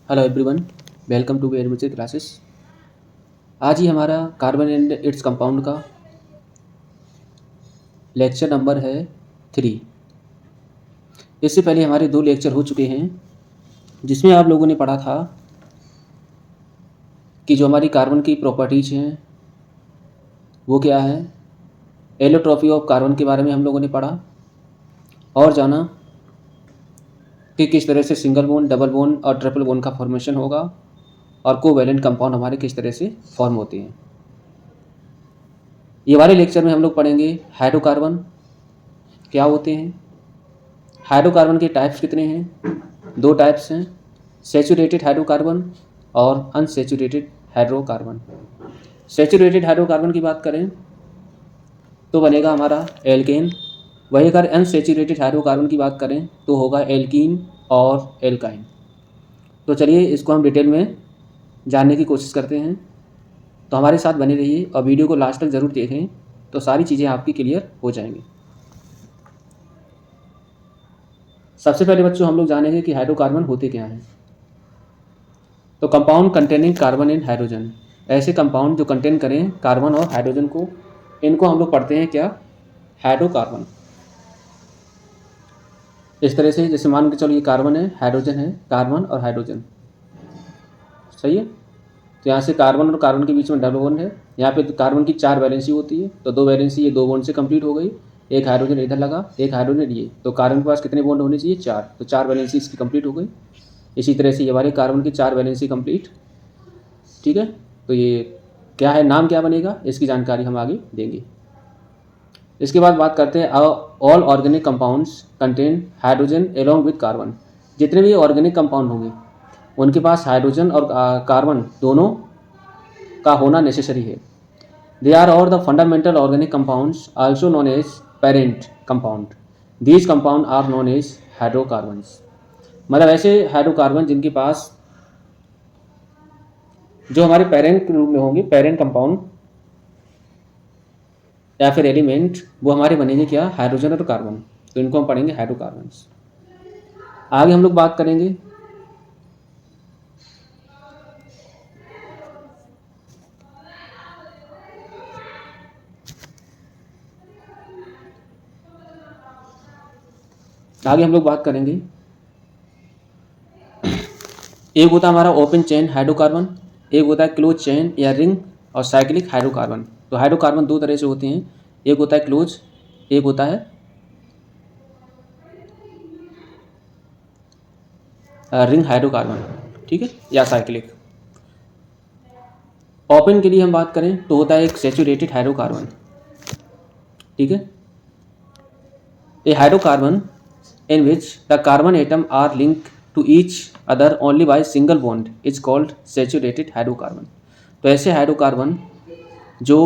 Hello everyone, welcome to where music classes. आज ही हमारा कार्बन एंड इट्स कंपाउंड का लेक्चर नंबर है 3। इससे पहले हमारे 2 लेक्चर हो चुके हैं जिसमें आप लोगों ने पढ़ा था कि जो हमारी कार्बन की प्रॉपर्टीज हैं वो क्या है। एलोट्रॉपी ऑफ कार्बन के बारे में हम लोगों ने पढ़ा और जाना कि किस तरह से सिंगल बॉन्ड, डबल बॉन्ड और ट्रिपल बॉन्ड का फॉर्मेशन होगा और कोवैलेंट कंपाउंड हमारे किस तरह से फॉर्म होते हैं। ये वाले लेक्चर में हम लोग पढ़ेंगे हाइड्रोकार्बन क्या होते हैं, हाइड्रोकार्बन के टाइप्स कितने हैं। 2 टाइप्स हैं, सैचुरेटेड हाइड्रोकार्बन और अनसैचुरेटेड हाइड्रोकार्बन। सैचुरेटेड हाइड्रोकार्बन की बात करें तो बनेगा हमारा एल्केन। वही अगर अनसैचुरेटेड हाइड्रोकार्बन की बात करें तो होगा एल्कीन और एल्काइन। तो चलिए इसको हम डिटेल में जानने की कोशिश करते हैं। तो हमारे साथ बने रहिए और वीडियो को लास्ट तक ज़रूर देखें, तो सारी चीज़ें आपकी क्लियर हो जाएंगी। सबसे पहले बच्चों हम लोग जानेंगे कि हाइड्रोकार्बन होते क्या हैं। तो compound containing carbon and hydrogen, ऐसे कंपाउंड जो कंटेन करें कार्बन और हाइड्रोजन को, इनको हम लोग पढ़ते हैं क्या, हाइड्रोकार्बन। इस तरह से जैसे मान के चलो ये कार्बन है, हाइड्रोजन है, कार्बन और हाइड्रोजन, सही है। तो यहाँ से कार्बन और कार्बन के बीच में डबल बॉन्ड है। यहाँ पे कार्बन की 4 वैलेंसी होती है, तो 2 वैलेंसी ये 2 बॉन्ड से कंप्लीट हो गई। एक हाइड्रोजन इधर लगा, एक हाइड्रोजन ये, तो कार्बन के पास कितने बॉन्ड होने चाहिए, 4, तो 4 वैलेंसी इसकी कंप्लीट हो गई। इसी तरह से ये हमारे कार्बन की 4 वैलेंसी कंप्लीट, ठीक है। तो ये क्या है, नाम क्या बनेगा, इसकी जानकारी हम आगे देंगे। इसके बाद बात करते हैं all organic compounds contain hydrogen along with carbon. जितने भी ऑर्गेनिक कंपाउंड होंगे उनके पास हाइड्रोजन और कार्बन दोनों का होना नेसेसरी है। दे आर और the fundamental organic compounds also known as parent compound. These compound are known as hydrocarbons. मतलब ऐसे हाइड्रोकार्बन जिनके पास जो हमारे पेरेंट के रूप में होंगे, पेरेंट कंपाउंड या फिर एलिमेंट, वो हमारे बनेंगे क्या, हाइड्रोजन और कार्बन। तो इनको हम पढ़ेंगे हाइड्रोकार्बन्स। आगे हम लोग बात करेंगे एक होता है हमारा ओपन चेन हाइड्रोकार्बन, एक होता है क्लोज चेन या रिंग और साइक्लिक हाइड्रोकार्बन। तो हाइड्रोकार्बन 2 तरह से होते हैं, एक होता है क्लोज, एक होता है रिंग हाइड्रोकार्बन, ठीक है, या साइक्लिक। ओपन के लिए हम बात करें तो होता है एक सैचुरेटेड हाइड्रोकार्बन, ठीक है। ए hydrocarbon in which the carbon atom are linked to each other only by single bond is called saturated hydrocarbon। तो ऐसे हाइड्रोकार्बन जो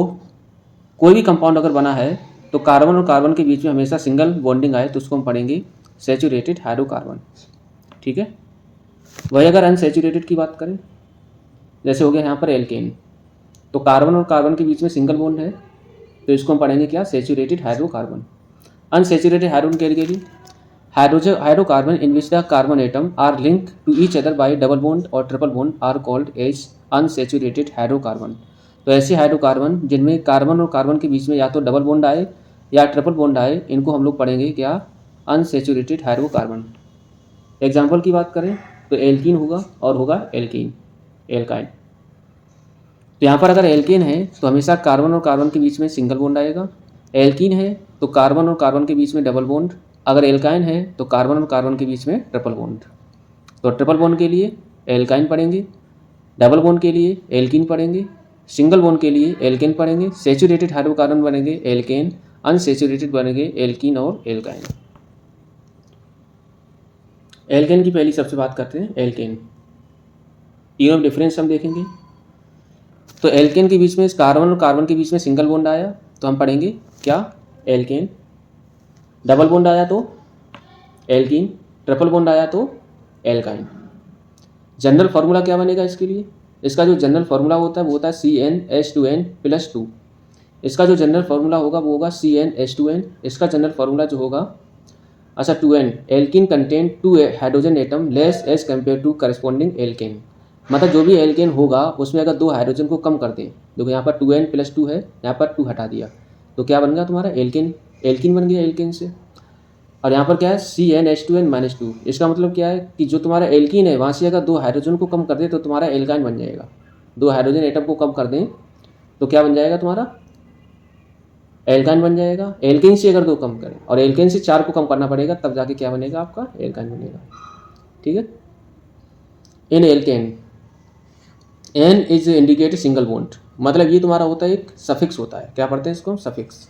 कोई भी कंपाउंड अगर बना है तो कार्बन और कार्बन के बीच में हमेशा सिंगल बॉन्डिंग आए तो उसको हम पढ़ेंगे सैचुरेटेड हाइड्रोकार्बन, ठीक है। वही अगर अनसैचुरेटेड की बात करें, जैसे हो गया यहाँ पर एल्केन, तो कार्बन और कार्बन के बीच में सिंगल बॉन्ड है तो इसको हम पढ़ेंगे क्या, saturated hydrocarbon. Unsaturated hydrogen category, hydrocarbon in which the carbon atom are linked to each other by double bond or triple bond are called as unsaturated hydrocarbon। तो ऐसे हाइड्रोकार्बन जिनमें कार्बन और कार्बन के बीच में या तो डबल बॉन्ड आए या ट्रिपल बॉन्ड आए, इनको हम लोग पढ़ेंगे क्या, अनसैचुरेटेड हाइड्रोकार्बन। एग्जाम्पल की बात करें तो एल्कीन होगा और होगा एल्कीन, एल्काइन। तो यहाँ पर अगर एल्केन है तो हमेशा कार्बन और कार्बन के बीच में सिंगल बॉन्ड आएगा, एल्कीन है तो कार्बन और कार्बन के बीच में डबल बॉन्ड, अगर एल्काइन है तो कार्बन और कार्बन के बीच में ट्रिपल बॉन्ड। तो ट्रिपल बॉन्ड के लिए एल्काइन पढ़ेंगे, डबल बॉन्ड के लिए एल्कीन पढ़ेंगे, सिंगल बॉन्ड के लिए एल्केन पढ़ेंगे, सैचुरेटेड हाइड्रोकार्बन बनेंगे एल्केन, अनसैचुरेटेड बनेंगे एल्कीन और एल्काइन। एल्केन की पहली सबसे बात करते हैं, एल्केन तीनों डिफरेंस हम देखेंगे। तो एल्केन के बीच में कार्बन और कार्बन के बीच में सिंगल बॉन्ड आया तो हम पढ़ेंगे क्या, एल्केन। डबल बॉन्ड आया तो एल्कीन, ट्रिपल बॉन्ड आया तो एल्काइन। जनरल फार्मूला क्या बनेगा इसके लिए, इसका जो जनरल फार्मूला होता है वो होता है CnH2n+2। इसका जो जनरल फार्मूला होगा वो होगा CnH2n। इसका जनरल फार्मूला जो होगा अच्छा 2n, alkene contain 2 hydrogen atom less as compare to corresponding alkane. मतलब जो भी एल्केन होगा उसमें अगर 2 हाइड्रोजन को कम कर दें, देखो यहाँ पर 2n+2 है, यहाँ पर 2 हटा दिया तो क्या बन गया तुम्हारा एल्केन, एल्किन बन गया एल्केन से। और यहाँ पर क्या है CnH2n-2, इसका मतलब क्या है कि जो तुम्हारा एल्कीन है वहाँ से अगर 2 हाइड्रोजन को कम कर दे तो तुम्हारा एल्काइन बन जाएगा। 2 हाइड्रोजन एटम को कम कर दें तो क्या बन जाएगा तुम्हारा एल्काइन बन जाएगा। एल्केन से अगर 2 कम करें और एल्केन से 4 को कम करना पड़ेगा तब जाके क्या बनेगा आपका एल्काइन बनेगा। ठीक है। In alkane n is indicate single bond, मतलब ये तुम्हारा होता है एक सफिक्स होता है, क्या पढ़ते हैं इसको हम सफिक्स।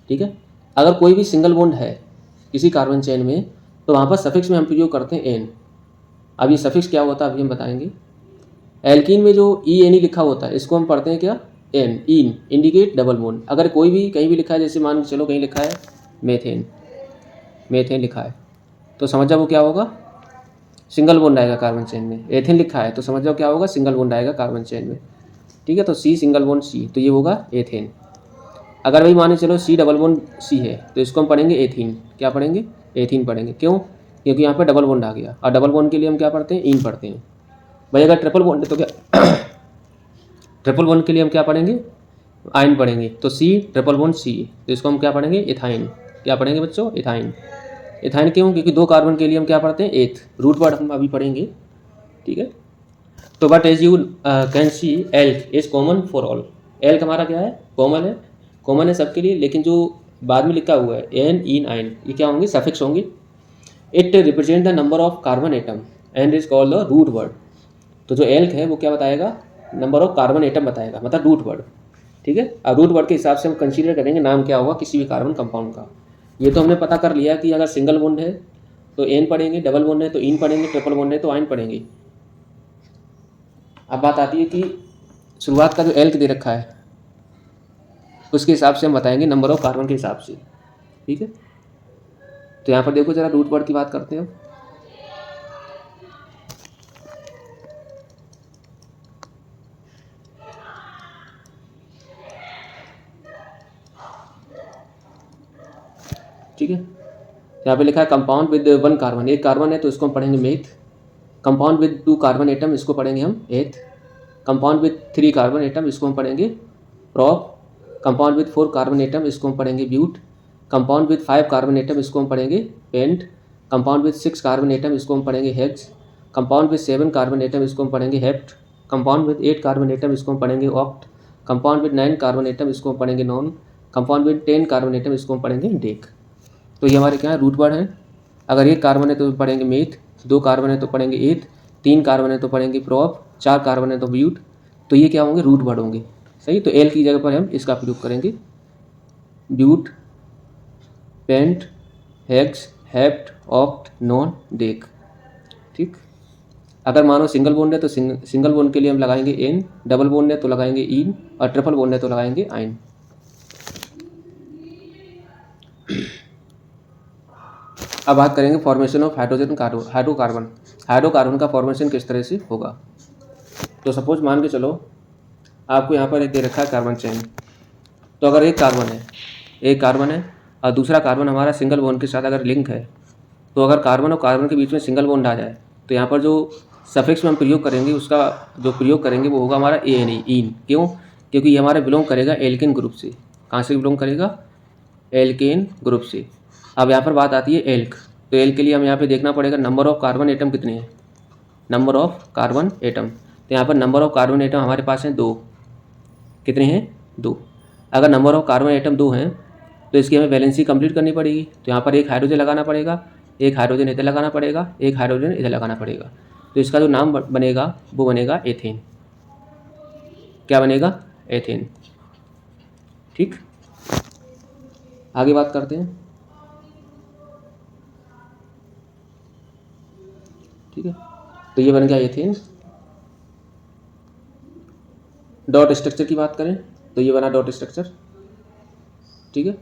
ठीक है। अगर कोई भी सिंगल बॉन्ड है किसी कार्बन चेन में तो वहाँ पर सफिक्स में हम प्रयोग करते हैं एन। अब ये सफिक्स क्या होता है अभी हम बताएंगे। एल्कीन में जो ENE लिखा होता है इसको हम पढ़ते हैं क्या एन, इन इंडिकेट डबल बॉन्ड। अगर कोई भी कहीं भी लिखा है, जैसे मान के चलो कहीं लिखा है मेथेन, मेथेन लिखा है तो समझ जाओ वो क्या होगा सिंगल बॉन्ड आएगा कार्बन चेन में। एथेन लिखा है तो समझ जाओ क्या होगा सिंगल बॉन्ड आएगा कार्बन चेन में। ठीक है। तो C सिंगल बॉन्ड C, तो ये होगा एथेन। अगर भाई माने चलो C डबल बॉन्ड C है तो इसको हम पढ़ेंगे एथीन। क्या पढ़ेंगे एथीन पढ़ेंगे, क्यों, क्योंकि यहाँ पे डबल बॉन्ड आ गया और डबल बॉन्ड के लिए हम क्या पढ़ते हैं इन पढ़ते हैं। भाई अगर ट्रिपल बॉन्ड है तो क्या ट्रिपल बॉन्ड के लिए हम क्या पढ़ेंगे आइन पढ़ेंगे। तो C ट्रिपल बॉन्ड C, तो इसको हम क्या पढ़ेंगे इथाइन। क्या पढ़ेंगे बच्चों इथाइन। इथाइन क्यों, क्योंकि 2 कार्बन के लिए हम क्या पढ़ते हैं एथ, रूट वर्ड हम अभी पढ़ेंगे। ठीक है। तो but as you can see alk is common for all. Alk हमारा क्या है कॉमन है सबके लिए, लेकिन जो बाद में लिखा हुआ है एन इन आइन ये क्या होंगे सफिक्स होंगे। It represent the number of carbon atom and is called the root word. तो जो एल्क है वो क्या बताएगा नंबर ऑफ कार्बन एटम बताएगा, मतलब रूट वर्ड। ठीक है। और रूट वर्ड के हिसाब से हम कंसीडर करेंगे नाम क्या होगा किसी भी कार्बन कंपाउंड का। ये तो हमने पता कर लिया कि अगर सिंगल बॉन्ड है तो एन पढ़ेंगे, डबल बॉन्ड है तो इन पढ़ेंगे, ट्रिपल बॉन्ड है तो आइन पढ़ेंगे। अब बात आती है कि शुरुआत का जो एल्क दे रखा है उसके हिसाब से हम बताएंगे नंबर ऑफ कार्बन के हिसाब से। ठीक है। तो यहाँ पर देखो जरा रूट वर्ड की बात करते हैं। ठीक है। यहाँ पे लिखा है कंपाउंड विद 1 कार्बन, एक कार्बन है तो इसको हम पढ़ेंगे meth. Compound with 2 carbon atom इसको पढ़ेंगे हम एथ। कंपाउंड विद 3 कार्बन एटम इसको हम पढ़ेंगे prop. Compound with 4 carbon atom इसको हम पढ़ेंगे but. Compound with 5 carbon atom इसको हम पढ़ेंगे pent. Compound with 6 carbon atom इसको हम पढ़ेंगे hex. Compound with 7 carbon atom इसको हम पढ़ेंगे hept. Compound with 8 carbon atom इसको हम पढ़ेंगे oct. Compound with 9 carbon atom इसको हम पढ़ेंगे non. Compound with 10 carbon atom इसको हम पढ़ेंगे डेक। तो ये हमारे क्या है रूट वर्ड हैं। अगर 1 कार्बन है तो पढ़ेंगे मेथ, 2 कार्बन है तो पढ़ेंगे एथ, 3 कार्बन है तो पढ़ेंगे प्रॉप, 4 कार्बन है तो ब्यूट। तो ये क्या होंगे रूट वर्ड होंगे। सही। तो एल की जगह पर हम इसका प्रयोग करेंगे but, pent, hex, hept, oct, non, dec. ठीक। अगर मानो सिंगल बॉन्ड है तो सिंगल बॉन्ड के लिए हम लगाएंगे एन, डबल बॉन्ड है तो लगाएंगे इन और ट्रिपल बॉन्ड है तो लगाएंगे आइन। अब बात करेंगे फॉर्मेशन ऑफ हाइड्रोकार्बन। हाइड्रोकार्बन का फॉर्मेशन किस तरह से होगा। तो सपोज मान के चलो आपको यहाँ पर एक दे रखा है कार्बन चेन। तो अगर एक कार्बन है और दूसरा कार्बन हमारा सिंगल बॉन्ड के साथ अगर लिंक है, तो अगर कार्बन और कार्बन के बीच में सिंगल बॉन्ड आ जाए तो यहाँ पर जो सफिक्स में हम प्रयोग करेंगे उसका जो प्रयोग करेंगे वो होगा हमारा ANE इन। क्यों, क्योंकि ये हमारा बिलोंग करेगा एल्केन ग्रुप से। कहाँ से बिलोंग करेगा एल्केन ग्रुप से। अब यहाँ पर बात आती है एल्क। तो एल्क के लिए हम यहाँ पे देखना पड़ेगा नंबर ऑफ कार्बन एटम कितने हैं, नंबर ऑफ कार्बन एटम। तो यहाँ पर नंबर ऑफ कार्बन एटम हमारे पास हैं 2। कितने हैं 2। अगर नंबर ऑफ कार्बन एटम 2 हैं तो इसकी हमें वैलेंसी कंप्लीट करनी पड़ेगी। तो यहाँ पर एक हाइड्रोजन लगाना पड़ेगा, एक हाइड्रोजन इधर लगाना पड़ेगा, एक हाइड्रोजन इधर लगाना पड़ेगा। तो इसका जो नाम बनेगा वो बनेगा एथेन। क्या बनेगा एथेन। ठीक। आगे बात करते हैं। ठीक है। तो ये बन गया एथेन। डॉट स्ट्रक्चर की बात करें तो ये बना डॉट स्ट्रक्चर। ठीक है।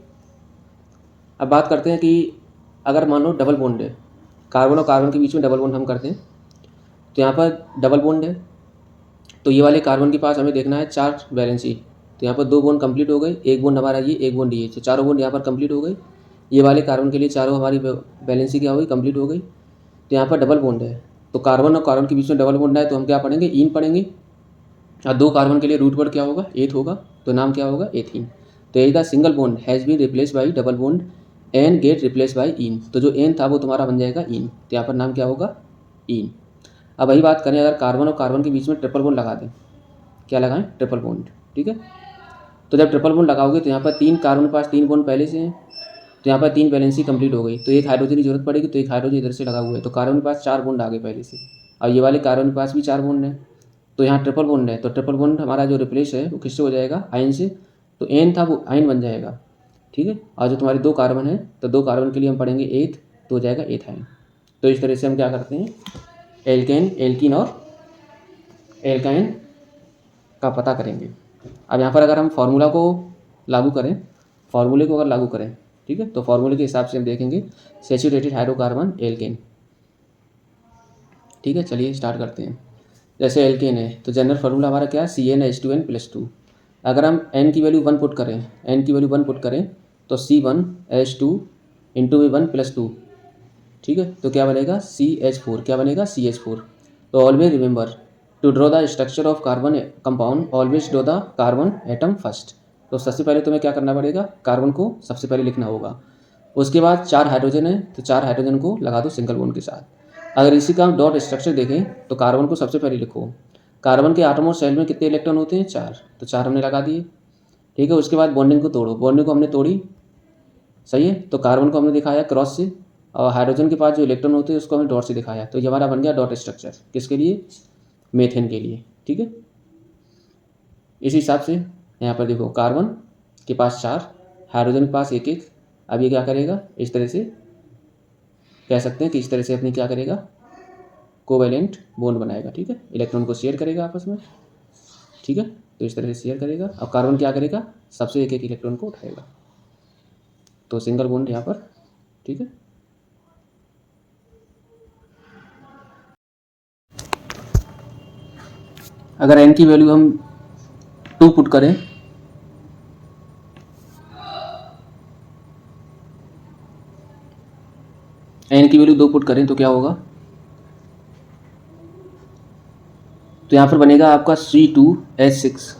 अब बात करते हैं कि अगर मान लो डबल बॉन्ड है, कार्बन और कार्बन के बीच में डबल बॉन्ड हम करते हैं। तो यहाँ पर डबल बॉन्ड है तो ये वाले कार्बन के पास हमें देखना है 4 वैलेंसी। तो यहाँ पर 2 बॉन्ड कंप्लीट हो गए, एक बॉन्ड हमारा ये, एक बॉन्ड ये, तो चारों बॉन्ड यहाँ पर कंप्लीट हो गए। ये वाले कार्बन के लिए चारों हमारी बैलेंसी क्या होगी, कंप्लीट हो गई। तो यहाँ पर डबल बॉन्ड है, तो कार्बन और कार्बन के बीच में डबल बॉन्ड है, तो हम क्या पढ़ेंगे, ईन पढ़ेंगे। और 2 कार्बन के लिए रूट वर्ड क्या होगा, एथ होगा, तो नाम क्या होगा, एथीन। तो यही था single bond has been replace by double bond ane get replace by ene. तो जो एन था वो तुम्हारा बन जाएगा इन, तो यहाँ पर नाम क्या होगा, इन। अब वही बात करें, अगर कार्बन और कार्बन के बीच में ट्रिपल बॉन्ड लगा दें, क्या लगाएं, ट्रिपल बॉन्ड, ठीक है। तो जब ट्रिपल बॉन्ड लगाओगे तो यहाँ पर 3 कार्बन के पास 3 बॉन्ड पहले से हैं, तो यहाँ पर 3 बैलेंसी कंप्लीट हो गई। तो एक हाइड्रोजन की जरूरत पड़ेगी, तो एक हाइड्रोजन इधर से लगा हुआ है, तो कार्बन के पास 4 बॉन्ड आ गए पहले से। और ये वाले कार्बन के पास भी 4 बॉन्ड है, तो यहाँ ट्रिपल बॉन्ड है, तो ट्रिपल बॉन्ड हमारा जो रिप्लेस है वो किससे हो जाएगा, आयन से। तो एन था वो आयन बन जाएगा, ठीक है। और जो तुम्हारे 2 कार्बन है, तो 2 कार्बन के लिए हम पढ़ेंगे एथ, तो हो जाएगा एथाइन। तो इस तरह से हम क्या करते हैं, एल्केन, एल्कीन और एल्काइन का पता करेंगे। अब यहाँ पर अगर हम फार्मूला को लागू करें, फार्मूले को अगर लागू करें, ठीक है, तो फार्मूले के हिसाब से हम देखेंगे सैचुरेटेड हाइड्रोकार्बन एल्केन, ठीक है। चलिए स्टार्ट करते हैं। जैसे एल्केन है तो जनरल फार्मूला हमारा क्या है, CnH2n+2। अगर हम n की वैल्यू 1 पुट करें, n की वैल्यू 1 पुट करें तो C1H2 इंटू में 1+2, ठीक है। तो क्या बनेगा, CH4, क्या बनेगा, CH4। तो always remember to draw the structure of carbon compound, always draw the carbon atom first. तो सबसे पहले तुम्हें क्या करना पड़ेगा, कार्बन को सबसे पहले लिखना होगा। उसके बाद 4 हाइड्रोजन है, तो 4 हाइड्रोजन को लगा दो सिंगल बॉन्ड के साथ। अगर इसी का हम डॉट स्ट्रक्चर देखें तो कार्बन को सबसे पहले लिखो। कार्बन के आटम और सेल में कितने इलेक्ट्रॉन होते हैं, 4, तो 4 हमने लगा दिए, ठीक है। उसके बाद बॉन्डिंग को तोड़ो, बॉन्डिंग को हमने तोड़ी, सही है। तो कार्बन को हमने दिखाया क्रॉस से, और हाइड्रोजन के पास जो इलेक्ट्रॉन होते हैं उसको हमने डॉट से दिखाया। तो ये हमारा बन गया डॉट स्ट्रक्चर, किसके लिए, मेथेन के लिए, ठीक है। इस हिसाब से यहाँ पर देखो, कार्बन के पास 4, हाइड्रोजन के पास 1-1। अब ये क्या करेगा, इस तरह से कह सकते हैं कि इस तरह से अपनी क्या करेगा, कोवैलेंट बॉन्ड बनाएगा, ठीक है। इलेक्ट्रॉन को शेयर करेगा आपस में, ठीक है। तो इस तरह से शेयर करेगा। अब कार्बन क्या करेगा, सबसे 1-1 इलेक्ट्रॉन को उठाएगा, तो सिंगल बॉन्ड यहाँ पर, ठीक है। अगर n की वैल्यू हम 2 पुट करें, n की वैल्यू 2 पुट करें तो क्या होगा, तो यहाँ पर बनेगा आपका C2H6,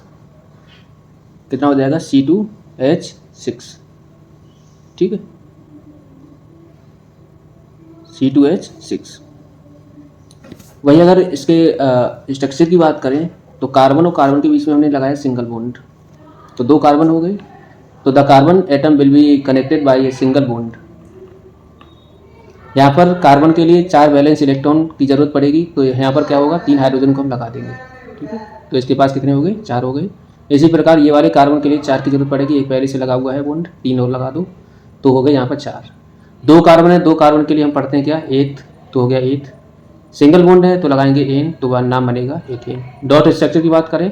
कितना हो जाएगा, C2H6, ठीक है, C2H6। वही अगर इसके स्ट्रक्चर की बात करें तो कार्बन और कार्बन के बीच में हमने लगाया सिंगल बॉन्ड, तो 2 कार्बन हो गए, तो the carbon atom will be connected by a single bond. यहाँ पर कार्बन के लिए 4 वैलेंस इलेक्ट्रॉन की जरूरत पड़ेगी, तो यहाँ पर क्या होगा, 3 हाइड्रोजन को हम लगा देंगे, ठीक है। तो इसके पास कितने हो गए, 4 हो गए। इसी प्रकार ये वाले कार्बन के लिए 4 की जरूरत पड़ेगी, एक पहले से लगा हुआ है बॉन्ड, 3 और लगा दो, तो हो गए यहाँ पर 4। 2 कार्बन है, 2 कार्बन के लिए हम पढ़ते हैं क्या, एथ, तो हो गया एथ। सिंगल बॉन्ड है तो लगाएंगे एन, तो नाम बनेगा एथेन। डॉट स्ट्रक्चर की बात करें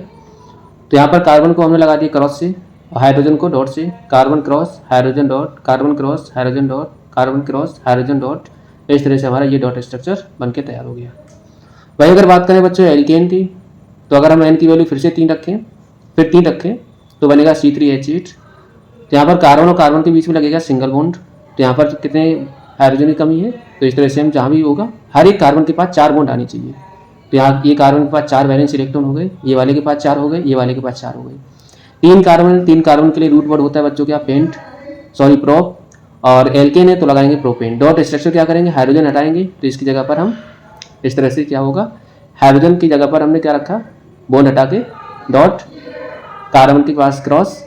तो यहाँ पर कार्बन को हमने लगा दिया क्रॉस से, हाइड्रोजन को डॉट से, carbon cross hydrogen dot, carbon cross hydrogen dot, carbon cross hydrogen dot. इस तरह से हमारा ये डॉट स्ट्रक्चर बनके तैयार हो गया। वही अगर बात करें बच्चों एल्केन की, तो अगर हम एन की वैल्यू फिर से 3 रखें, फिर 3 रखें तो बनेगा C3H8। तो यहाँ पर कार्बन और कार्बन के बीच में लगेगा सिंगल बॉन्ड, तो यहाँ पर कितने हाइड्रोजन की कमी है, तो इस तरह से हम जहाँ भी होगा हर एक कार्बन के पास 4 बॉन्ड आनी चाहिए। तो यहाँ ये कार्बन के पास 4 वैलेंस इलेक्ट्रॉन हो गए, ये वाले के पास 4 हो गए, ये वाले के पास 4 हो गए। 3 कार्बन के लिए रूट वर्ड होता है बच्चों क्या, पेंट, सॉरी प्रोप, और एल्केन है तो लगाएंगे प्रोपेन। डॉट स्ट्रक्चर क्या करेंगे, हाइड्रोजन हटाएंगे, तो इसकी जगह पर हम इस तरह से क्या होगा, हाइड्रोजन की जगह पर हमने क्या रखा, बॉन्ड हटा के डॉट, कार्बन के पास क्रॉस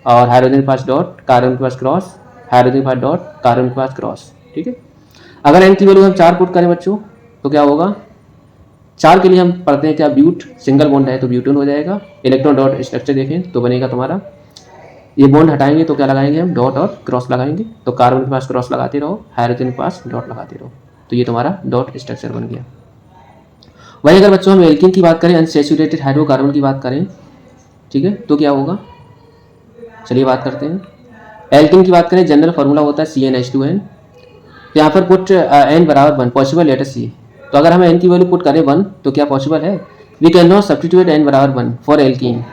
और हाइड्रोजन के पास डॉट, कार्बन के पास क्रॉस, हाइड्रोजन के पास डॉट, कार्बन के पास क्रॉस, ठीक है। अगर एन की वैल्यू हम 4 पुट करें बच्चों तो क्या होगा, 4 के लिए हम पढ़ते हैं क्या, ब्यूट, सिंगल बॉन्ड है तो ब्यूटेन हो जाएगा। इलेक्ट्रॉन डॉट स्ट्रक्चर देखें तो बनेगा तुम्हारा, ये बॉन्ड हटाएंगे तो क्या लगाएंगे हम, डॉट और क्रॉस लगाएंगे, तो कार्बन के पास क्रॉस लगाते रहो, हाइड्रोजन के पास डॉट लगाते रहो, तो ये तुम्हारा डॉट स्ट्रक्चर बन गया। वही अगर बच्चों हम एल्कीन की बात करें, अनसैचुरेटेड हाइड्रोकार्बन की बात करें, ठीक है, तो क्या होगा, चलिए बात करते हैं। एल्कीन की बात करें, जनरल फार्मूला होता है CnH2n। तो यहाँ पर पुट n बराबर 1, पॉसिबल लेटर सी। तो अगर हम n की वैल्यू पुट करें 1 तो क्या पॉसिबल है, we can not substitute n बराबर 1 for alkene,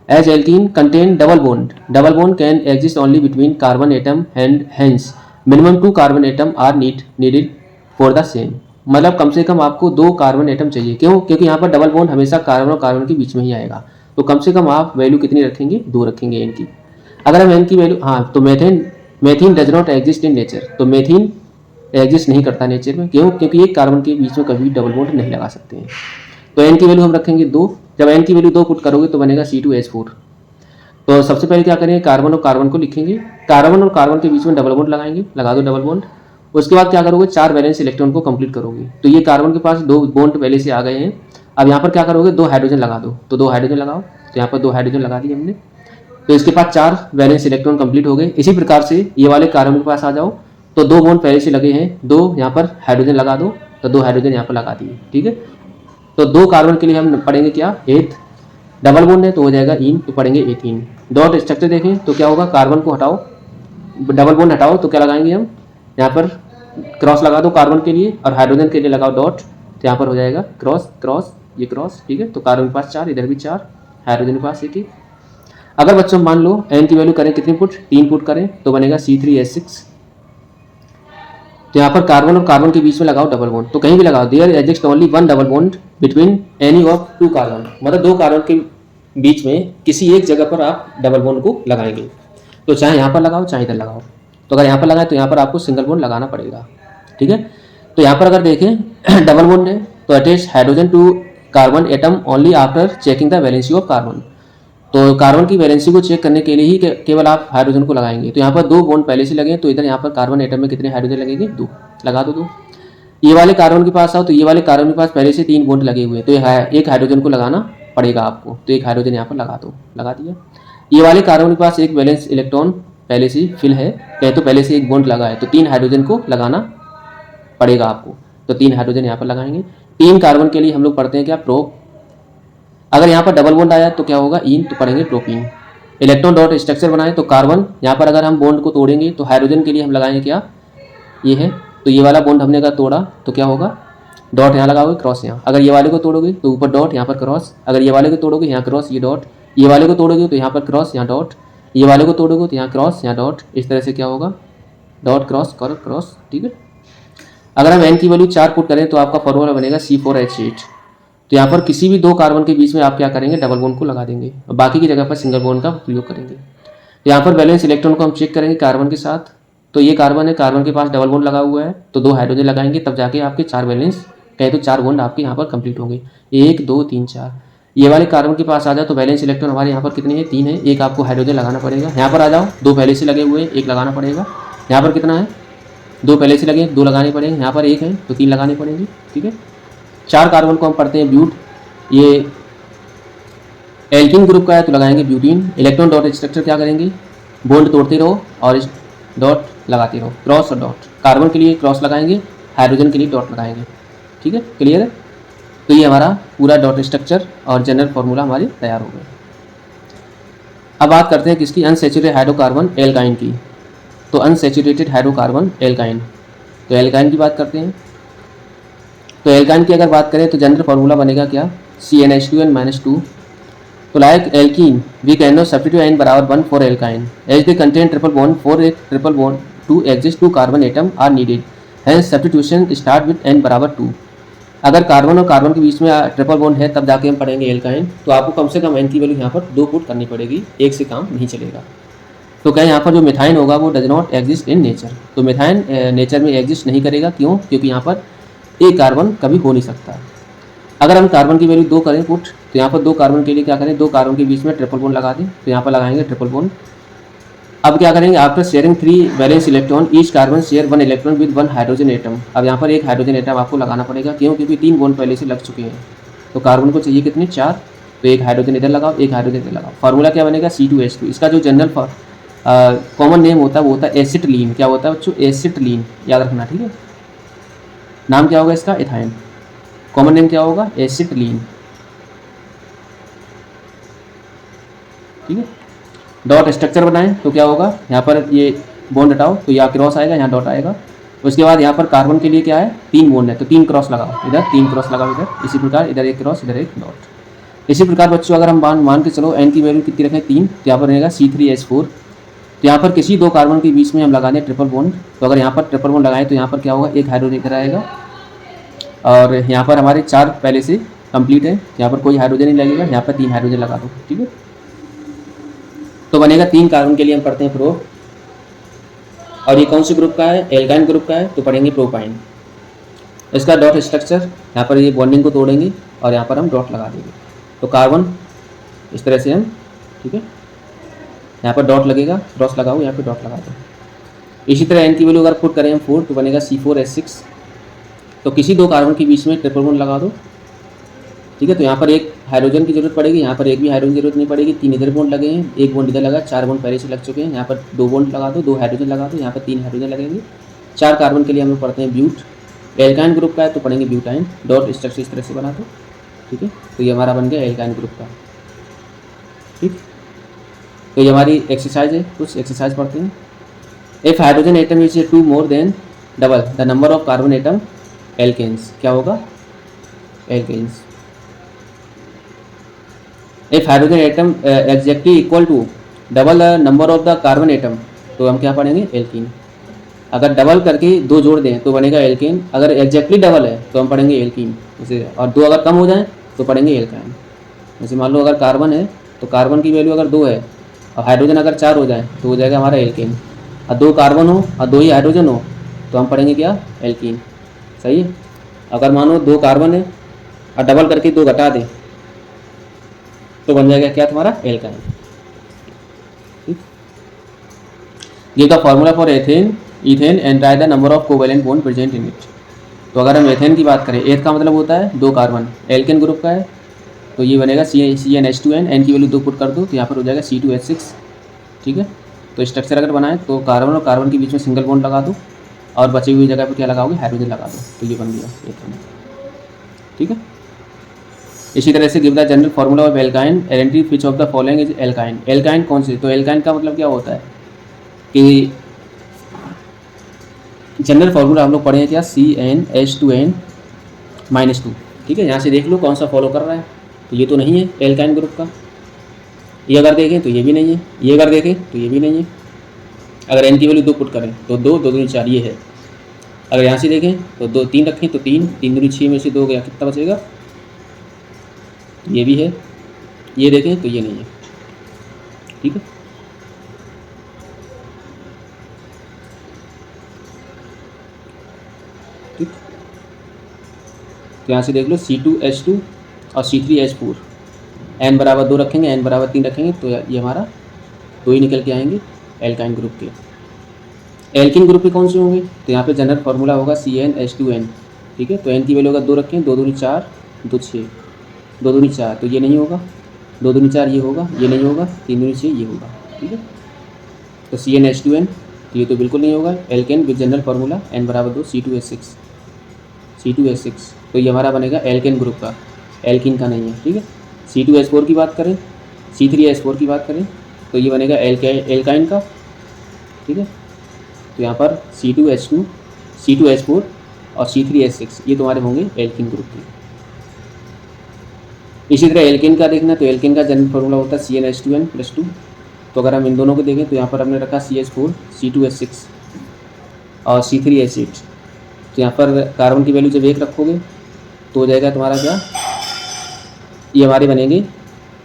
as alkene contain double bond can exist only between carbon atom and hence minimum 2 carbon atom are needed for the same, मतलब कम से कम आपको 2 carbon atom चाहिए। क्यों? क्योंकि यहाँ पर डबल बॉन्ड हमेशा कार्बन और कार्बन के बीच में ही आएगा। तो कम से कम आप वैल्यू कितनी रखेंगे? 2 रखेंगे एन की। अगर हम एन की वैल्यू, हाँ, तो मेथिन does not exist in nature, तो मेथिन एग्जिस्ट नहीं करता नेचर में। क्यों? क्योंकि एक कार्बन के बीच में कभी डबल बॉन्ड नहीं लगा सकते हैं। तो एन की वैल्यू हम रखेंगे 2। जब एन की वैल्यू 2 पुट करोगे तो बनेगा C2H4। तो सबसे पहले क्या करेंगे, कार्बन और कार्बन को लिखेंगे, कार्बन और कार्बन के बीच में डबल बॉन्ड लगाएंगे, लगा दो डबल बॉन्ड। उसके बाद क्या करोगे, 4 वैलेंस इलेक्ट्रॉन को कंप्लीट करोगे। तो ये कार्बन के पास 2 बॉन्ड पहले से आ गए हैं। अब यहाँ पर क्या करोगे, 2 हाइड्रोजन लगा दो। तो 2 हाइड्रोजन लगाओ, तो यहाँ पर 2 हाइड्रोजन लगा दिए हमने। तो इसके पास 4 वैलेंस इलेक्ट्रॉन कंप्लीट हो गए। इसी प्रकार से ये वाले कार्बन के पास आ जाओ, तो 2 बॉन्ड पहले से लगे हैं, 2 यहाँ पर हाइड्रोजन लगा दो, तो 2 हाइड्रोजन यहाँ पर लगा दिए। ठीक है, तो 2 कार्बन के लिए हम पढ़ेंगे क्या, एथ, डबल बॉन्ड है तो हो जाएगा इन, तो पढ़ेंगे एथीन। डॉट स्ट्रक्चर देखें तो क्या होगा, कार्बन को हटाओ, डबल बॉन्ड हटाओ, तो क्या लगाएंगे हम, यहाँ पर क्रॉस लगा दो कार्बन के लिए, और हाइड्रोजन के लिए लगाओ डॉट, तो यहाँ पर हो जाएगा क्रॉस क्रॉस, ये क्रॉस। ठीक है, तो कार्बन के पास 4, इधर भी 4, हाइड्रोजन के पास 1। अगर बच्चों मान लो एन की वैल्यू करें कितनी पुट, 3 पुट करें, तो बनेगा C3H6। तो यहाँ पर कार्बन और कार्बन के बीच में लगाओ डबल बॉन्ड, तो कहीं भी लगाओ, there exist only 1 double bond between any of 2 carbon, मतलब 2 कार्बन के बीच में किसी एक जगह पर आप डबल बॉन्ड को लगाएंगे। तो चाहे यहाँ पर लगाओ चाहे इधर लगाओ। तो अगर यहाँ पर लगाए तो यहाँ पर आपको सिंगल बॉन्ड लगाना पड़ेगा। ठीक है, तो यहाँ पर अगर देखें डबल बॉन्ड है तो attach hydrogen to carbon atom only after checking the valency of carbon. तो कार्बन की वैलेंसी को चेक करने के लिए ही केवल आप हाइड्रोजन को लगाएंगे। तो यहाँ पर 2 बॉन्ड पहले से लगे हैं, तो इधर यहाँ पर कार्बन एटम में कितने हाइड्रोजन लगेंगे, 2, लगा दो 2। ये वाले कार्बन के पास आओ, तो ये वाले कार्बन के पास पहले से 3 बॉन्ड लगे हुए हैं, तो एक हाइड्रोजन को लगाना पड़ेगा आपको, तो एक हाइड्रोजन यहाँ पर लगा दो, लगा दिया। ये वाले कार्बन के पास एक वैलेंस इलेक्ट्रॉन पहले से फिल है, कहे तो पहले से एक बॉन्ड लगा है, तो 3 हाइड्रोजन को लगाना पड़ेगा आपको, तो 3 हाइड्रोजन यहाँ पर लगाएंगे। 3 कार्बन के लिए हम लोग पढ़ते हैं क्या, प्रो। अगर यहाँ पर डबल बॉन्ड आया तो क्या होगा, इन, तो पढ़ेंगे प्रोपीन। इलेक्ट्रॉन डॉट स्ट्रक्चर बनाए तो कार्बन, यहाँ पर अगर हम बॉन्ड को तोड़ेंगे तो हाइड्रोजन के लिए हम लगाएंगे क्या, ये है, तो ये वाला बॉन्ड हमने अगर तोड़ा तो क्या होगा, डॉट यहाँ लगाओगे, क्रॉस यहाँ। अगर ये वाले को तोड़ोगे तो ऊपर डॉट, यहाँ पर क्रॉस। अगर ये वाले को तोड़ोगे यहाँ क्रॉस, ये डॉट। ये वाले को तोड़ोगे तो यहाँ पर क्रॉस, यहाँ डॉट। ये वाले को तोड़ोगे तो यहाँ क्रॉस, यहाँ डॉट। इस तरह से क्या होगा, डॉट क्रॉस क्रॉस। ठीक है, अगर हम एन की वैल्यू 4 पुट करें तो आपका फॉर्मूला बनेगा C4H8। तो यहाँ पर किसी भी 2 कार्बन के बीच में आप क्या करेंगे, डबल बॉन्ड को लगा देंगे, और बाकी की जगह पर सिंगल बॉन्ड का प्रयोग करेंगे। तो यहाँ पर वैलेंस इलेक्ट्रॉन को हम चेक करेंगे कार्बन के साथ, तो ये कार्बन है, कार्बन के पास डबल बॉन्ड लगा हुआ है, तो 2 हाइड्रोजन लगाएंगे, तब जाके आपके 4 वैलेंस, कहे तो 4 बॉन्ड आपके यहाँ पर कंप्लीट होंगे, 1 2 3 4। ये वाले कार्बन के पास आ जाओ तो वैलेंस इलेक्ट्रॉन हमारे यहाँ पर कितने हैं, 3 है, एक आपको हाइड्रोजन लगाना पड़ेगा। यहाँ पर आ जाओ, 2 पहले से लगे हुए हैं, 1 लगाना पड़ेगा। यहाँ पर कितना है, 2 पहले से लगे, 2 लगाने पड़ेंगे। यहाँ पर 1 है तो 3 लगाने पड़ेंगे। ठीक है, 4 कार्बन को हम पढ़ते हैं ब्यूट, ये एल्किन ग्रुप का है तो लगाएंगे ब्यूटीन। इलेक्ट्रॉन डॉट स्ट्रक्चर क्या करेंगे, बॉन्ड तोड़ते रहो और इस डॉट लगाते रहो, क्रॉस और डॉट। कार्बन के लिए क्रॉस लगाएंगे, हाइड्रोजन के लिए डॉट लगाएंगे। ठीक है, क्लियर है। तो ये हमारा पूरा डॉट स्ट्रक्चर और जनरल फार्मूला हमारे तैयार हो गए। अब बात करते हैं किसकी, अनसैचुरेटेड हाइड्रोकार्बन एल्काइन की। तो अनसैचुरेटेड हाइड्रोकार्बन एल्काइन, तो एल्काइन की बात करते हैं। तो एल्काइन की अगर बात करें तो जनरल फार्मूला बनेगा क्या, CnH2n-2। तो like alkene we can know substitute n बराबर 1 for alkyne as they contain triple bond, for एक triple bond to exist 2 carbon atom are needed, hence substitution start with n बराबर 2। अगर carbon और carbon के बीच में triple bond है तब जाके हम पढ़ेंगे एल्काइन, तो आपको कम से कम n की वैल्यू यहाँ पर 2 पुट करनी पड़ेगी, 1 से काम नहीं चलेगा। तो क्या यहाँ पर जो मिथाइन होगा वो does not exist in nature, तो मिथाइन नेचर में एग्जिस्ट नहीं करेगा। क्यों? क्योंकि यहाँ पर एक कार्बन कभी हो नहीं सकता। अगर हम कार्बन की वैल्यू 2 करें पुट, तो यहाँ पर 2 कार्बन के लिए क्या करें, 2 कार्बन के बीच में ट्रिपल बॉन्ड लगा दें, तो यहाँ पर लगाएंगे ट्रिपल बॉन्ड। अब क्या करेंगे, after sharing 3 valence electron each carbon share 1 electron with 1 hydrogen atom. अब यहाँ पर एक हाइड्रोजन एटम आपको लगाना पड़ेगा। क्यों? क्योंकि 3 बॉन्ड पहले से लग चुके हैं, तो कार्बन को चाहिए कितने, 4, तो एक हाइड्रोजन इधर लगाओ, एक हाइड्रोजन इधर लगाओ। फार्मूला क्या बनेगा, C2H2। इसका जो जनरल कॉमन नेम होता है वो होता है एसिटिलीन। क्या होता है बच्चों, एसिटिलीन, याद रखना। ठीक है, नाम क्या होगा इसका, एथाइन। कॉमन नेम क्या होगा, एसिटिलीन। ठीक है, डॉट स्ट्रक्चर बनाएं तो क्या होगा, यहाँ पर ये बॉन्ड हटाओ तो यहाँ क्रॉस आएगा, यहाँ डॉट आएगा। उसके बाद यहाँ पर कार्बन के लिए क्या है, 3 बॉन्ड है, तो 3 क्रॉस लगाओ, इधर 3 क्रॉस लगाओ, इधर इसी प्रकार, इधर एक क्रॉस, इधर एक डॉट। इसी प्रकार बच्चों अगर हम मान के चलो n की वैल्यू कितनी रखें, 3, तो यहाँ पर रहेगा C3H4। तो यहाँ पर किसी दो कार्बन के बीच में हम लगा दें ट्रिपल बॉन्ड, तो अगर यहाँ पर ट्रिपल बॉन्ड लगाएं तो यहाँ पर क्या होगा, एक हाइड्रोजन इधर आएगा और यहाँ पर हमारे 4 पहले से कंप्लीट है, यहाँ पर कोई हाइड्रोजन नहीं लगेगा, यहाँ पर 3 हाइड्रोजन लगा दो। ठीक है, तो बनेगा 3 कार्बन के लिए हम पढ़ते हैं प्रो, और ये कौन से ग्रुप का है, एल्काइन ग्रुप का है, तो पढ़ेंगे प्रोपाइन। इसका डॉट स्ट्रक्चर, यहाँ पर ये बॉन्डिंग को तोड़ेंगे और यहाँ पर हम डॉट लगा देंगे, तो कार्बन इस तरह से हम, ठीक है, यहाँ पर डॉट लगेगा, क्रॉस लगाओ, यहाँ पे डॉट लगा दो। इसी तरह एन की वैल्यू अगर पुट करें हम 4 तो बनेगा C4H6। तो किसी दो कार्बन के बीच में ट्रिपल बॉन्ड लगा दो। ठीक है, तो यहाँ पर एक हाइड्रोजन की जरूरत पड़ेगी, यहाँ पर एक भी हाइड्रोजन की जरूरत नहीं पड़ेगी, 3 इधर बॉन्ड लगे हैं, एक बॉन्ड इधर लगा, 4 बॉन्ड पहले से लग चुके हैं, यहाँ पर 2 बॉन्ड लगा दो, 2 हाइड्रोजन लगा दो, यहाँ पर 3 हाइड्रोजन लगेंगे। 4 कार्बन के लिए हम लोग पढ़ते हैं ब्यूट। एल्काइन ग्रुप का है तो पढ़ेंगे ब्यूटाइन, डॉट स्ट्रक्चर इस तरह से बना दो। ठीक है, तो ये हमारा बन गया एल्काइन ग्रुप का। ठीक, तो ये हमारी एक्सरसाइज है, कुछ एक्सरसाइज पढ़ते हैं। If hydrogen atom is 2 more than double the number of carbon atom alkanes, क्या होगा, alkanes. If hydrogen atom exactly equal to double the number of the carbon atom, तो हम क्या पढ़ेंगे, एल्कीन। अगर डबल करके 2 जोड़ दें तो बनेगा एल्कीन, अगर एग्जैक्टली डबल है तो हम पढ़ेंगे एल्कीन जैसे, और 2 अगर कम हो जाए तो पढ़ेंगे एल्काइन। जैसे मान लो अगर कार्बन है तो कार्बन की वैल्यू अगर 2 है और हाइड्रोजन अगर 4 हो जाए तो हो जाएगा हमारा एल्कीन, और 2 कार्बन हो और 2 ही हाइड्रोजन हो तो हम पढ़ेंगे क्या, एल्कीन। सही है, अगर मानो 2 कार्बन है और डबल करके 2 घटा दें तो बन जाएगा क्या तुम्हारा, एल्काइन। ठीक, ये का formula for ethane ethane and right the number of covalent bond present in it. तो अगर हम एथेन की बात करें, एथ का मतलब होता है 2 कार्बन, एल्केन ग्रुप का है तो ये बनेगा CnH2n, एन की वैल्यू 2 पुट कर दो तो यहाँ पर हो जाएगा C2H6। ठीक है, तो स्ट्रक्चर अगर बनाए तो कार्बन और कार्बन के बीच में सिंगल बॉन्ड लगा दो और बची हुई जगह पर क्या लगाओगे, हाइड्रोजन लगा दो, तो ये बन गया एथेन। ठीक है, इसी तरह से give the general formula of alkyne, identify which of the following is alkyne. Alkyne कौन से, तो एल्काइन का मतलब क्या होता है कि जनरल फार्मूला हम लोग पढ़े हैं क्या, CnH2n -2। ठीक है, यहाँ से देख लो कौन सा फॉलो कर रहा है, तो ये तो नहीं है एल्काइन ग्रुप का। ये अगर देखें तो ये भी नहीं है, ये अगर देखें तो ये भी नहीं है। अगर n की वैल्यू 2 पुट करें तो 2 2 दूनी 4 ये है। अगर यहाँ से देखें तो 2 3 रखें तो 3 3 दूनी 6 में से 2 गया, कितना बचेगा, ये भी है। ये देखें तो ये नहीं है। ठीक है, ठीक, तो यहाँ से देख लो C2H2 और C3H4, n बराबर 2 रखेंगे, n बराबर 3 रखेंगे तो ये हमारा 2 ही निकल के आएंगे एल्काइन ग्रुप के। एल्किन ग्रुप के कौन से होंगे, तो यहाँ पे जनरल फार्मूला होगा CnH2n। ठीक है, तो n की वैल्यू अगर 2 रखें, 2 दूनी 4 2 6, 2 दूनी 4 तो ये नहीं होगा, 2 दूनी 4 ये होगा, ये नहीं होगा, 3 दूनी 6 ये होगा। ठीक है, तो CnH2n तो ये तो बिल्कुल नहीं होगा। Alkane with general formula n बराबर 2 C2H6, C2H6 तो ये हमारा बनेगा एल्केन ग्रुप का, एल्किन का नहीं है। ठीक है, C2H4 की बात करें, C3H4 की बात करें तो ये बनेगा एल्काइन का। ठीक है, तो यहाँ पर C2H2 C2H4 और C3H6 ये तुम्हारे होंगे एल्किन ग्रुप के। इसी तरह एल्केन का देखना, तो एल्केन का जनरल फार्मूला होता है CnH2n+2। तो अगर हम इन दोनों को देखें तो यहाँ पर हमने रखा CH4 C2H6 और C3H8। तो यहाँ पर कार्बन की वैल्यू जब 1 रखोगे तो हो जाएगा तुम्हारा क्या, ये हमारे बनेंगे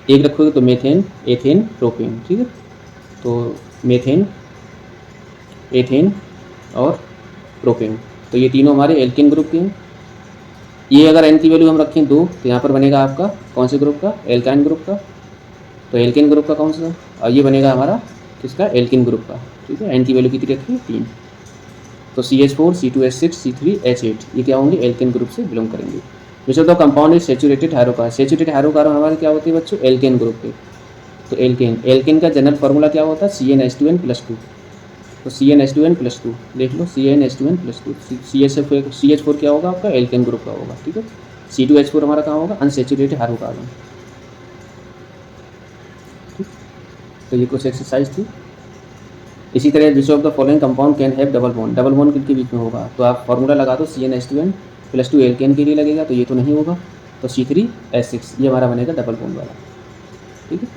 1 रखोगे तो मेथेन एथेन प्रोपेन। ठीक है, तो मेथेन एथेन और प्रोपेन, तो ये तीनों हमारे एल्केन ग्रुप के हैं। ये अगर n की वैल्यू हम रखें 2 तो यहाँ पर बनेगा आपका कौन से ग्रुप का, एल्काइन ग्रुप का। तो एल्केन ग्रुप का कौन सा, और ये बनेगा हमारा किसका, एल्किन ग्रुप का। ठीक है, n की वैल्यू कितनी रखी है, 3। तो CH4 C2H6 C3H8 ये क्या होंगे, एल्केन ग्रुप से बिलोंग करेंगे। Which of the compound is saturated hydrocarbon. Saturated hydrocarbon हमारे क्या होते हैं बच्चों, एल्केन ग्रुप के। तो एल्केन का जनरल फार्मूला क्या होता है, CnH2n+2। तो CnH2n+2 देख लो, CnH2n+2। CH4 क्या होगा आपका, एल्केन ग्रुप का होगा। ठीक है, C2H4 हमारा कहाँ होगा, अनसैचुरेटेड हाइड्रोकार्बन। ठीक, तो ये कुछ एक्सरसाइज थी। इसी तरह which of the following compound can have double bond. Double bond किनके बीच में होगा, तो आप फार्मूला लगा दो CnH2n+2 एल्केन के लिए लगेगा, तो ये तो नहीं होगा। तो C3H6 ये हमारा बनेगा डबल बॉन्ड वाला। ठीक है,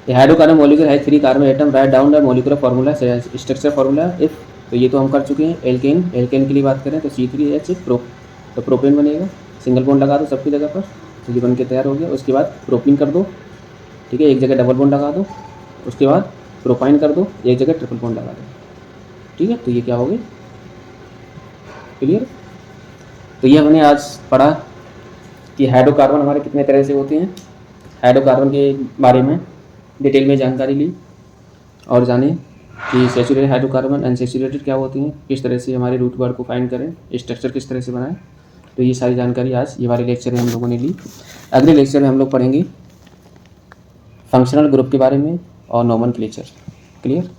हाइड्रोकार्बन मॉलिक्यूल है 3 carbon atom, write down the molecular formula structure formula if. तो ये तो हम कर चुके हैं। एल्केन, एल्केन के लिए बात करें तो C3H तो प्रोपेन बनेगा, सिंगल बॉन्ड लगा दो सबकी जगह पर, तो ये बन के तैयार हो गया। उसके बाद प्रोपिन कर दो, ठीक है, एक जगह डबल बॉन्ड लगा दो। उसके बाद प्रोपाइन कर दो, एक जगह ट्रिपल बॉन्ड लगा दो, ठीक है। तो ये क्या हो गई, क्लियर। तो ये हमने आज पढ़ा कि हाइड्रोकार्बन हमारे कितने तरह से होते हैं। हाइड्रोकार्बन के बारे में डिटेल में जानकारी ली और जाने कि सैचुरेटेड हाइड्रोकार्बन, अनसैचुरेटेड क्या होती हैं, किस तरह से हमारे रूट वर्ड को फाइंड करें, स्ट्रक्चर किस तरह से बनाएं। तो ये सारी जानकारी आज ये वाले लेक्चर में हम लोगों ने ली। अगले लेक्चर में हम लोग पढ़ेंगे फंक्शनल ग्रुप के बारे में और नॉमेनक्लेचर, क्लियर।